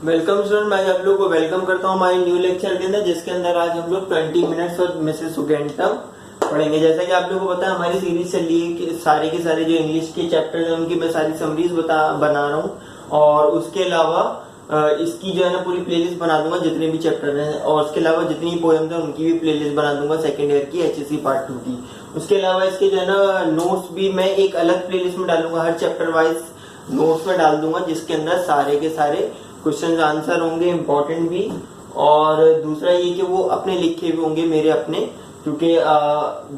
Welcome student, मैं आप लोग को वेलकम करता हूँ हमारे न्यू लेक्चर के अंदर, जिसके अंदर आज हम लोग 20 मिनट्स और मिसेस उगेंटम पढ़ेंगे। जैसा कि आप लोगों को पता है, हमारी सीरीज चल रही है कि सारे के सारे जो इंग्लिश के चैप्टर हैं उनकी मैं सारी समरीज बना रहा हूँ, और उसके अलावा इसकी जो है ना पूरी प्लेलिस्ट बना दूंगा जितने भी चैप्टर हैं, और उसके अलावा जितनी पोएम्स हैं उनकी भी प्लेलिस्ट बना दूंगा सेकेंड ईयर की HSC पार्ट 2 की। उसके अलावा इसके जो है ना नोट्स भी मैं एक अलग प्लेलिस्ट में डालूंगा, हर चैप्टर वाइज नोट्स में डाल दूंगा, जिसके अंदर सारे के सारे क्वेश्चन आंसर होंगे, इम्पोर्टेंट भी। और दूसरा ये कि वो अपने लिखे हुए होंगे, मेरे अपने, क्योंकि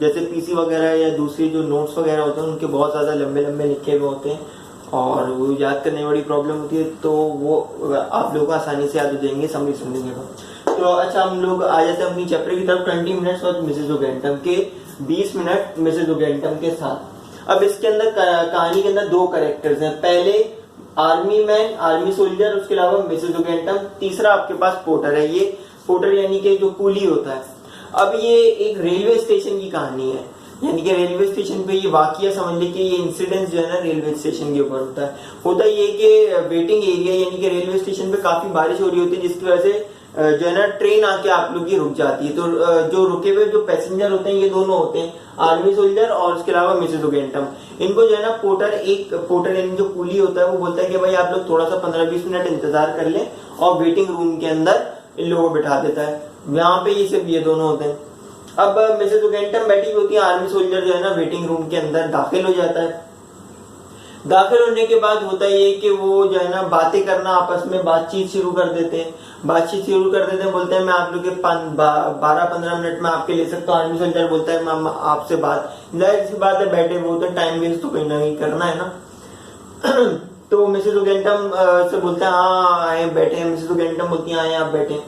जैसे पीसी वगैरह या दूसरी जो नोट्स वगैरह होते हैं उनके बहुत ज्यादा लंबे लंबे लिखे हुए होते हैं और वो याद करने में बड़ी प्रॉब्लम होती है, तो वो आप लोगों को आसानी से याद हो जाएंगे समझ सुनने के बाद। तो अच्छा, हम लोग आ जाते हैं अपनी चैप्टर की तरफ। 20 मिनट्स और मिसेस उगेंटम के 20 मिनट मिसेस उगेंटम के साथ। अब इसके अंदर कहानी के अंदर दो कैरेक्टर्स हैं, पहले आर्मी मैन, आर्मी सोल्जर, उसके अलावा मिसेस उगेंटम, तीसरा आपके पास पोर्टर है। ये पोर्टर यानी कि जो कूली होता है। अब ये एक रेलवे स्टेशन की कहानी है, यानी कि रेलवे स्टेशन पे ये वाकया समझ लीजिए, ये इंसिडेंट जो है ना रेलवे स्टेशन के ऊपर होता है ये कि वेटिंग एरिया, यानी कि रेलवे स्टेशन पे काफी बारिश हो रही होती है, जिसकी वजह से जो है ना ट्रेन आके आप लोग की रुक जाती है। तो जो रुके हुए जो पैसेंजर होते हैं ये दोनों होते हैं, आर्मी सोल्जर और उसके अलावा मिसेस उगेंटम। इनको जो है ना पोर्टर यानी जो कूली होता है वो बोलता है कि भाई आप लोग थोड़ा सा 15-20 मिनट इंतजार कर लें, और वेटिंग रूम के अंदर इन लोगों को बिठा देता है। यहाँ पे ये सिर्फ ये दोनों होते हैं। अब मिसेस उगेंटम बैठी होती है, आर्मी सोल्जर जो है ना वेटिंग रूम के अंदर दाखिल हो जाता है। दाखिल होने के बाद होता ये कि वो जो है ना बातें करना, आपस में बातचीत शुरू कर देते हैं। बोलते हैं मैं आप लोग के 12-15 मिनट में आपके ले सकता हूँ। आर्मी सोल्जर बोलता है मैं आपसे जाहिर सी बात है, बैठे वो तो टाइम वेस्ट तो कहीं ना कहीं करना है ना। तो मिसेस उगेंटम से बोलते हैं हाँ आए बैठे हैं। मिसेस उगेंटम बोलती है आए आप बैठे।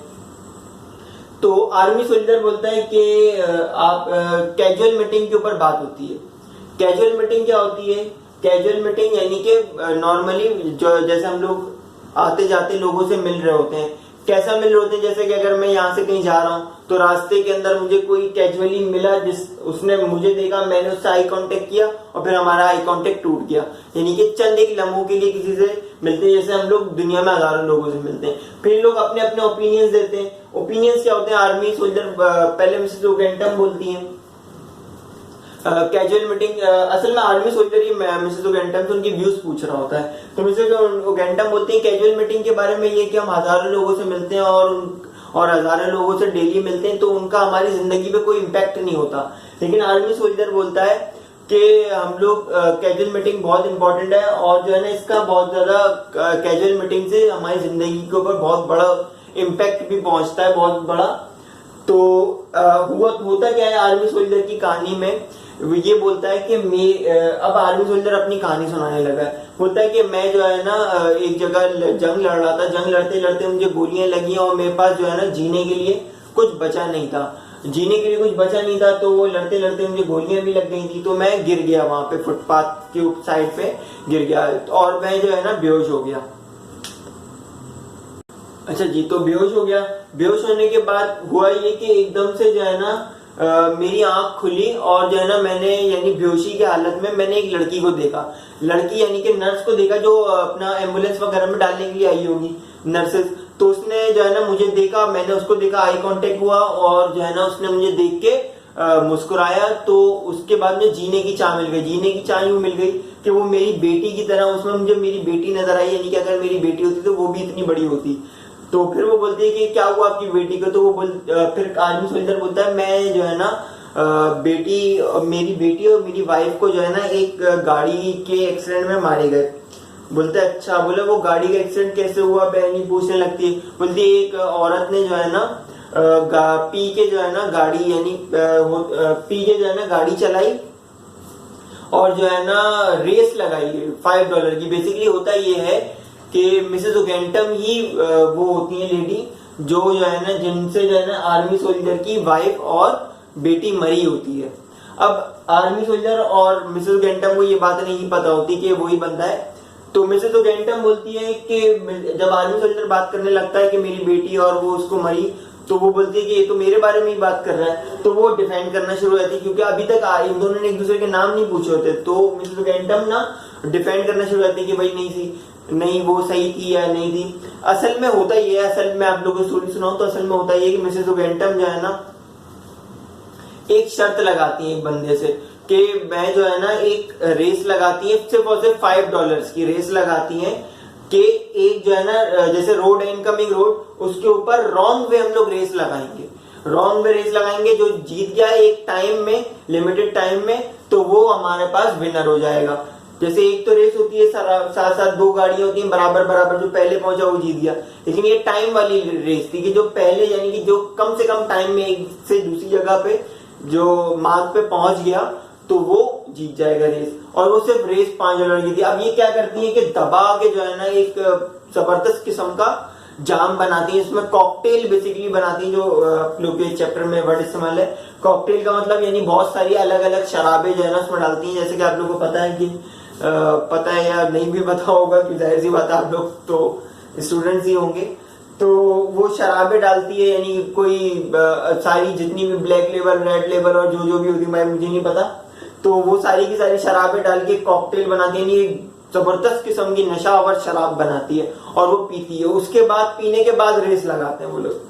तो आर्मी सोल्जर बोलता है कि आप कैजुअल मीटिंग के ऊपर बात होती है। कैजुअल मीटिंग क्या होती है? कैजुअल मीटिंग यानी कि नॉर्मली जो जैसे हम लोग आते जाते लोगों से मिल रहे होते हैं। कैसा मिल रहे होते हैं? जैसे कि अगर मैं यहाँ से कहीं जा रहा हूँ तो रास्ते के अंदर मुझे कोई कैजुअली मिला, उसने मुझे देखा, मैंने उससे आई कांटेक्ट किया और फिर हमारा आई कांटेक्ट टूट गया, यानी कि चंद एक लम्हों के लिए किसी से मिलते हैं, जैसे हम लोग दुनिया में हजारों लोगों से मिलते हैं। फिर लोग अपने अपने ओपिनियंस देते हैं। ओपिनियंस क्या होते हैं? आर्मी सोल्जर पहले मिसेस उगेंटम बोलती हैं कैजुअल मीटिंग, असल में आर्मी सोल्जर ही मिसेस उगेंटम से उनकी व्यूज पूछ रहा होता है। तो मिसेस उगेंटम बोलती है कैजुअल मीटिंग के बारे में ये कि हम हजारों लोगों से मिलते हैं और हजारों लोगों से डेली मिलते हैं, तो उनका हमारी जिंदगी पे कोई इम्पैक्ट नहीं होता। लेकिन आर्मी सोल्जर बोलता है कि हम लोग कैजुअल मीटिंग बहुत इंपॉर्टेंट है, और जो है ना इसका बहुत ज्यादा कैजुअल मीटिंग से हमारी जिंदगी के ऊपर बहुत बड़ा इम्पैक्ट भी पहुंचता है, बहुत बड़ा। तो होता क्या है आर्मी सोल्जर की कहानी में, ये बोलता है कि अब आर्मी सोल्जर अपनी कहानी सुनाने लगा है। बोलता है कि मैं जो है ना एक जगह जंग लड़ रहा था, जंग लड़ते लड़ते मुझे गोलियां लगी और मेरे पास जो है ना जीने के लिए कुछ बचा नहीं था। तो वो लड़ते लड़ते मुझे गोलियां भी लग गई थी, तो मैं गिर गया, वहां पे फुटपाथ के साइड पे गिर गया और मैं जो है ना बेहोश हो गया। अच्छा जी, तो बेहोश हो गया। बेहोश होने के बाद हुआ ये कि एकदम से जो है ना मेरी आंख खुली और जो है ना मैंने यानी बेहोशी की हालत में मैंने एक लड़की को देखा। लड़की यानी कि नर्स को देखा, जो अपना एम्बुलेंस वगैरह में डालने के लिए आई होगी नर्सेस। तो उसने जो है ना मुझे देखा, मैंने उसको देखा, आई कांटेक्ट हुआ और जो है ना उसने मुझे देख के मुस्कुराया। तो उसके बाद में जीने की चाह मिल गई कि वो मेरी बेटी की तरह, उसमें मुझे मेरी बेटी नजर आई, यानी कि अगर मेरी बेटी होती तो वो भी इतनी बड़ी होती। तो फिर वो बोलती है कि क्या हुआ आपकी बेटी को? तो फिर आर्मी सोल्जर बोलता है मैं जो है ना मेरी बेटी और मेरी वाइफ को जो है ना एक गाड़ी के एक्सीडेंट में मारे गए। बोलते अच्छा। बोले वो गाड़ी का एक्सीडेंट कैसे हुआ? बहनी पूछने लगती है। बोलती एक औरत ने जो है ना पी के जो है ना गाड़ी यानी पी के जो है ना गाड़ी चलाई और जो है ना रेस लगाई $5 की। बेसिकली होता ये है कि मिसेस उगेंटम ही वो होती है लेडी जो है ना जिनसे जो है ना आर्मी सोल्जर की वाइफ और बेटी मरी होती है। अब आर्मी सोल्जर और मिसेस उगेंटम को ये बात नहीं पता होती कि वही बंदा है। तो मिसेस उगेंटम बोलती है कि जब आर्मी सोल्जर बात करने लगता है कि मेरी बेटी और वो उसको मरी, तो वो बोलती है कि ये तो मेरे बारे में ही बात कर रहा है। तो वो डिफेंड करना शुरू हो जाती है, क्योंकि अभी तक इन दोनों ने एक दूसरे के नाम नहीं पूछे होते। तो मिसेस उगेंटम ना डिफेंड करना शुरू करती है कि भाई नहीं थी। नहीं वो सही थी या नहीं थी। असल में होता ही है, असल में आप लोगों को स्टोरी सुनाऊं तो असल में होता ही है कि मिसेस ओगेंटम जो है ना एक शर्त लगाती है एक बंदे से कि मैं जो है ना एक रेस लगाती है, सिर्फ और सिर्फ $5 की रेस लगाती है कि एक जो है ना जैसे रोड है इनकमिंग रोड, उसके ऊपर रॉन्ग वे हम लोग रेस लगाएंगे, रॉन्ग वे रेस लगाएंगे। जो जीत गया एक टाइम में, लिमिटेड टाइम में, तो वो हमारे पास विनर हो जाएगा। जैसे एक तो रेस होती है साथ साथ 2 गाड़ियां होती हैं बराबर बराबर, जो पहले पहुंचा वो जीत गया। लेकिन ये टाइम वाली रेस थी कि जो पहले यानी कि जो कम से कम टाइम में एक से दूसरी जगह पे जो मार्ग पे पहुंच गया तो वो जीत जाएगा रेस। और वो सिर्फ रेस $5 की थी। अब ये क्या करती है कि दबा के जो है ना एक जबरदस्त किस्म का जाम बनाती है, इसमें कॉकटेल बेसिकली बनाती है। जो लोग के चैप्टर में वर्ड इस्तेमाल है कॉकटेल का, मतलब यानी बहुत सारी अलग अलग शराबें जो है ना उसमें डालती हैं। जैसे कि आप लोगों को पता है कि पता है या नहीं भी पता होगा कि जाहिर सी बात है आप लोग तो स्टूडेंट्स ही होंगे। तो वो शराबें डालती है, यानी कोई सारी जितनी भी ब्लैक लेबल, रेड लेबल और जो भी होती है मुझे नहीं पता, तो वो सारी की सारी शराबें डाल के कॉकटेल बनाती है, यानी जबरदस्त किस्म की नशावर शराब बनाती है और वो पीती है। उसके बाद पीने के बाद रेस लगाते हैं वो लोग।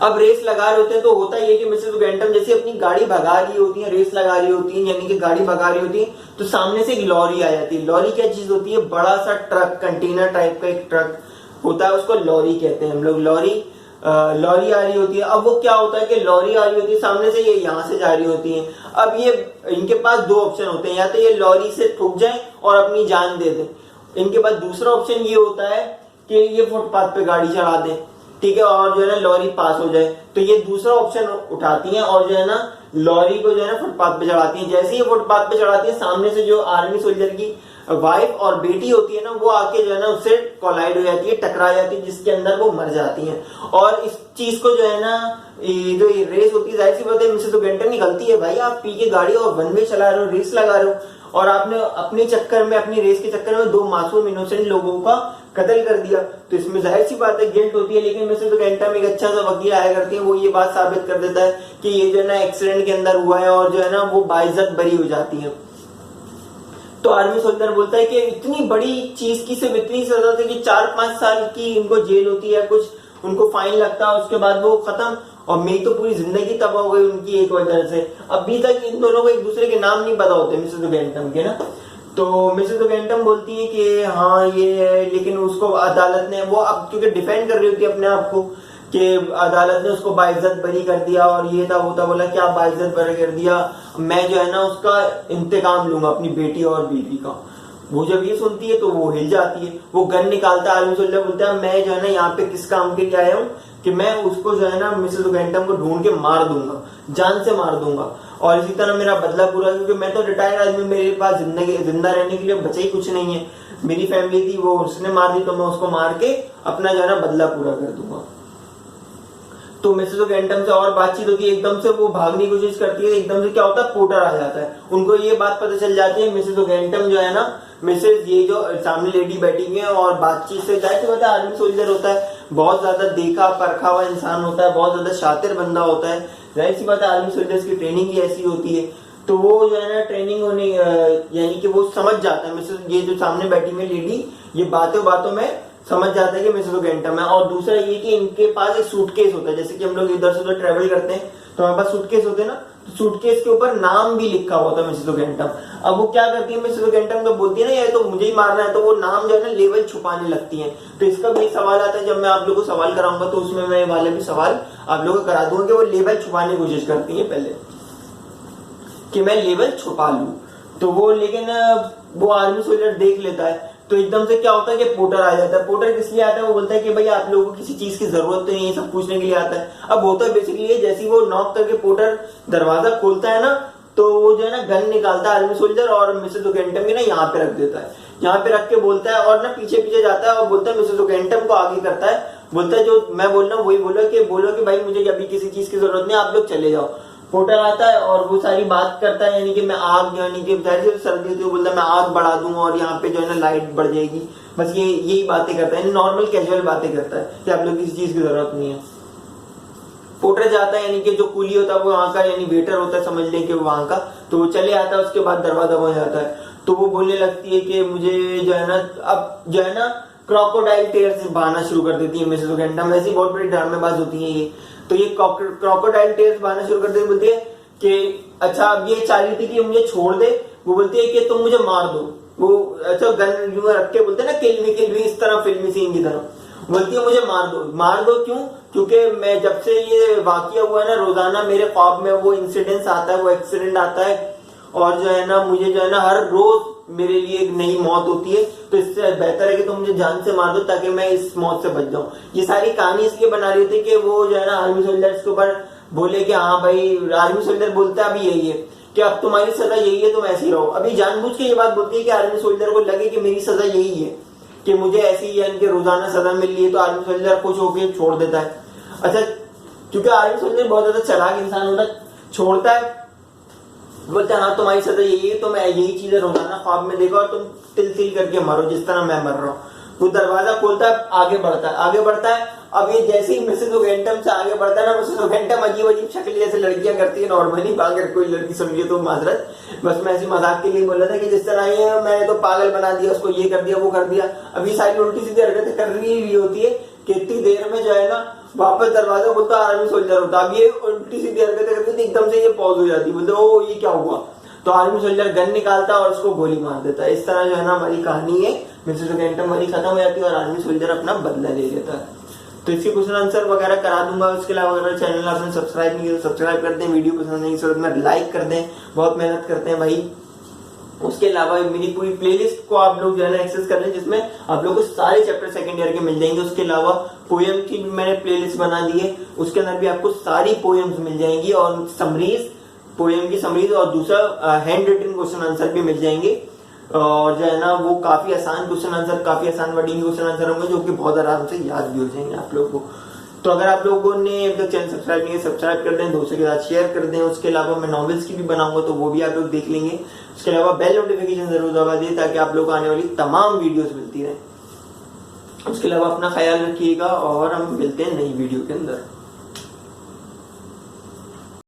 अब रेस लगा रहे होते हैं तो होता ही है कि मिसेस ओगेंटम जैसे अपनी गाड़ी भगा रही होती है, रेस लगा रही होती है, यानी कि गाड़ी भगा रही होती है, तो सामने से एक लॉरी आ जाती है। लॉरी क्या चीज होती है? बड़ा सा ट्रक, कंटेनर टाइप का एक ट्रक होता है, उसको लॉरी कहते हैं हम लोग। लॉरी आ रही होती है। अब वो क्या होता है कि लॉरी आ रही होती है सामने से, ये यहाँ से जा रही होती है। अब ये इनके पास 2 ऑप्शन होते हैं, या तो ये लॉरी से ठुक जाए और अपनी जान दे दे। इनके पास दूसरा ऑप्शन ये होता है कि ये फुटपाथ पे गाड़ी चढ़ा दे, ठीक है, और जो है ना लॉरी पास हो जाए। तो ये दूसरा ऑप्शन उठाती है और जो है ना लॉरी को जो है ना फुटपाथ पे चढ़ाती है। जैसे ही फुटपाथ पे चढ़ाती है, सामने से जो आर्मी सोल्जर की वाइफ और बेटी होती है ना, वो आके जो है ना उससे कोलाइड हो जाती है, टकरा जाती है, जिसके अंदर वो मर जाती हैं। और इस चीज को जो है ना जो ये रेस होती है, जाहिर सी बात है मिसेस ओगेंटम निकलती है, भाई आप पी के गाड़ी और वन वे चला रहे हो, रेस लगा रहे हो और आपने अपने चक्कर में, अपनी रेस के चक्कर में 2 मासूम इनोसेंट लोगों का कत्ल कर दिया। तो इसमें जाहिर सी बात है गिल्ट होती है। लेकिन मिसेस ओगेंटम एक अच्छा सा वकील आया करती है, वो ये बात साबित कर देता है कि ये जो है ना एक्सीडेंट के अंदर हुआ है और जो है ना वो बाइज्जत बरी हो जाती है। तो आर्मी सोल्जर बोलता है कि इतनी बड़ी चीज की सिर्फ इतनी सजा थी कि 4-5 साल की इनको जेल होती है, कुछ उनको फाइन लगता है, उसके बाद वो खत्म। और मेरी तो पूरी जिंदगी तबाह हो गई उनकी एक वजह से। अभी तक इन दोनों को एक दूसरे के नाम नहीं पता होते मिसेस ओगेंटम के ना। तो मिसेस ओगेंटम बोलती है कि हाँ ये है, लेकिन उसको अदालत ने, वो अब क्योंकि डिफेंड कर रही होती है अपने आप को कि अदालत ने उसको बाइज्जत बरी कर दिया और ये था वो था। बोला क्या बाइज्जत बरी कर दिया, मैं जो है ना उसका इंतकाम लूंगा अपनी बेटी और बीवी का। वो जब ये सुनती है तो वो हिल जाती है, वो गन निकालता है। आर्मी सोल्जर बोलता है मैं जो है ना यहाँ पे किस काम के लिए आया हूँ कि मैं उसको जो है ना मिसेस ओगेंटम को ढूंढ के मार दूंगा, जान से मार दूंगा, और इसी तरह मेरा बदला पूरा, क्योंकि मैं तो रिटायर्ड आदमी, मेरे पास जिंदा रहने के लिए बचा ही कुछ नहीं है। मेरी फैमिली थी, वो उसने मार दी तो मैं उसको मार के अपना जो है ना बदला पूरा कर दूंगा। तो मिसेस ओगेंटम से और बातचीत होती है, एकदम से वो भागने की कोशिश करती है, एकदम से क्या होता है पोर्टर आ जाता है। उनको ये बात पता चल जाती है मिसेस ओगेंटम जो है ना, मिसेस ये जो सामने लेडी बैठी हुई है और बातचीत से जाहिर होता है आर्मी सोल्जर होता है, बहुत ज्यादा देखा परखा हुआ इंसान होता है, बहुत ज्यादा शातिर बंदा होता है। जाहिर सी बात है आर्मी सोल्जर्स की ट्रेनिंग ही ऐसी होती है। तो वो जो है ना ट्रेनिंग होने यानी कि वो समझ जाता है, मिसेस ये जो सामने बैठी हुई लेडी ये बातों में समझ जाता है कि मिसेस ओगेंटम है। और दूसरा ये कि इनके पास एक सूटकेस होता है, जैसे कि हम लोग इधर से उधर ट्रेवल करते हैं तो हमारे पास सूटकेस होते हैं ना, तो सूटकेस के ऊपर नाम भी लिखा हुआ था मिसेस ओगेंटम। अब वो क्या करती है मिसेस ओगेंटम तो बोलती है ना ये तो मुझे ही मारना है, तो वो नाम जो है ना लेबल छुपाने लगती है। तो इसका भी एक सवाल आता है, जब मैं आप लोगों को सवाल कराऊंगा तो उसमें मैं वाले भी सवाल आप लोगों को करा दूंगा कि वो लेबल छुपाने की कोशिश करती है पहले कि मैं लेबल छुपा लूं। तो वो लेकिन वो आर्मी सोल्जर देख लेता है, तो एकदम से क्या होता है कि पोर्टर आ जाता है। पोर्टर किस लिए आता है? वो बोलता है कि भाई आप लोगों को किसी चीज की जरूरत तो नहीं है, सब पूछने के लिए आता है। अब होता है बेसिकली जैसे वो नॉक करके पोर्टर दरवाजा खोलता है ना, तो वो जो है ना गन निकालता है आर्मी सोल्जर और मिसेस ओगेंटम के ना यहाँ पे रख देता है, यहाँ पे रख के बोलता है और ना पीछे जाता है और बोलता है मिसेस ओगेंटम को आगे करता है, बोलता है जो मैं बोल रहा हूँ वही बोलो कि भाई मुझे अभी किसी चीज की जरूरत नहीं, आप लोग चले जाओ। पोर्टर आता है और वो सारी बात करता है, यानी कि मैं आग, यानी कि सर्दी होती है, बोलता है मैं आग बढ़ा दूंगा और यहाँ पे जो है ना लाइट बढ़ जाएगी, बस ये यही बातें करता है, नॉर्मल कैजुअल बातें करता है कि आप लोग किसी चीज की जरूरत नहीं है। पोर्टर जाता है, यानी कि जो कुली होता है वो वहां का, यानी वेटर होता है समझ लें कि वो वहां का, तो वो चले आता है, उसके बाद दरवाजा बंद जाता है। तो वो बोलने लगती है कि मुझे जो है ना अब जो है ना क्रोकोडाइल टेयर्स बहाना शुरू कर देती है मिसेस ओगेंटम। ऐसी बहुत बड़ी ड्रामेबाज होती है ये। तो ये क्रोकोडाइल टेयर्स बहाना शुरू कर देती, बोलती है कि अच्छा अब ये चाह रही थी कि मुझे छोड़ दे, वो बोलती है कि तुम मुझे मार दो। वो अच्छा गन यूं रख के बोलते हैं ना किल मी इस तरह फिल्मी सीन की तरह, बोलती है मुझे मार दो क्यों? क्योंकि मैं जब से ये वाकया हुआ है ना, रोजाना मेरे ख्वाब में वो इंसिडेंट आता है, वो एक्सीडेंट आता है, और जो है ना मुझे जो है ना हर रोज मेरे लिए एक नई मौत होती है। तो इससे बेहतर है कि तुम मुझे जान से मार दो ताकि मैं इस मौत से बच जाऊं। ये सारी कहानी इसलिए बना रही थी कि वो जो है ना आर्मी सोल्जर्स के ऊपर बोले कि हाँ भाई, आर्मी सोल्जर बोलता अभी यही है कि अब तुम्हारी सजा यही है, तुम ऐसे ही रहो। अभी जानबूझ के ये बात बोलती है कि आर्मी सोल्जर को लगे कि मेरी सजा यही है, कि मुझे ऐसी इनके रोजाना सजा मिल रही है, तो आर्मी सोल्जर खुश होकर छोड़ देता है। अच्छा, क्योंकि आर्मी सोल्जर बहुत ज्यादा चालाक इंसान होता है, छोड़ता है, बोलते हैं हाँ तुम्हारी सजा यही है, तुम यही चीजें रोजाना ख्वाब में देखो और तुम तिल तिल करके मरो जिस तरह मैं मर रहा हूँ। वो दरवाजा खोलता है, आगे बढ़ता है। अब ये जैसे ही मिसेस ओगेंटम से आगे बढ़ता है ना, मिसेस ओगेंटम अजीब शक्ल जैसे लड़कियां करती है नॉर्मली, अगर कोई लड़की समझे तो माजरत, बस मैं ऐसी मजाक के लिए बोला था कि जिस तरह ये मैंने तो पागल बना दिया, उसको ये कर दिया वो कर दिया। अभी सारी उल्टी सीधी हरकतें कर रही होती है कि इतनी देर में जो है ना वापस दरवाजा खुलता, आर्मी सोल्जर होता। अब ये उल्टी सीधी हरकतें करती थी, एकदम से ये पॉज हो जाती, बोलते ओ ये क्या हुआ, तो आर्मी सोल्जर गन निकालता और उसको गोली मार देता है। इस तरह जो है ना हमारी कहानी है मिसेस ओगेंटम वाली खत्म हो जाती है और आर्मी सोल्जर अपना बदला ले लेता है। तो इसके क्वेश्चन आंसर वगैरह करा दूंगा। उसके अलावा अगर चैनल आपने सब्सक्राइब नहीं किया तो सब्सक्राइब कर दें, वीडियो पसंद नहीं सूरत में लाइक कर दें, बहुत मेहनत करते हैं भाई। उसके अलावा मेरी पूरी प्लेलिस्ट को आप लोग जो है ना एक्सेस कर लें, जिसमें आप लोग को सारे चैप्टर सेकंड ईयर के मिल जाएंगे। उसके अलावा पोएम की भी मैंने प्लेलिस्ट बना दी है, उसके अंदर भी आपको सारी पोएम्स मिल जाएंगी और समरीज, पोएम की समरीज, और दूसरा हैंड रिटन क्वेश्चन आंसर भी मिल जाएंगे। और जो है ना वो काफी आसान क्वेश्चन आंसर, काफी आसान वर्डिंग क्वेश्चन आंसर होंगे जो कि बहुत आराम से याद भी हो जाएंगे आप लोगों को। तो अगर आप लोगों ने अभी तक चैनल सब्सक्राइब नहीं है, सब्सक्राइब कर दें, दोस्तों के साथ शेयर कर दें। उसके अलावा मैं नॉवेल्स की भी बनाऊंगा तो वो भी आप लोग देख लेंगे। उसके अलावा बेल नोटिफिकेशन जरूर दबा दिए ताकि आप लोग को आने वाली तमाम वीडियोस मिलती रहे। उसके अलावा अपना ख्याल रखिएगा और हम मिलते हैं नई वीडियो के अंदर।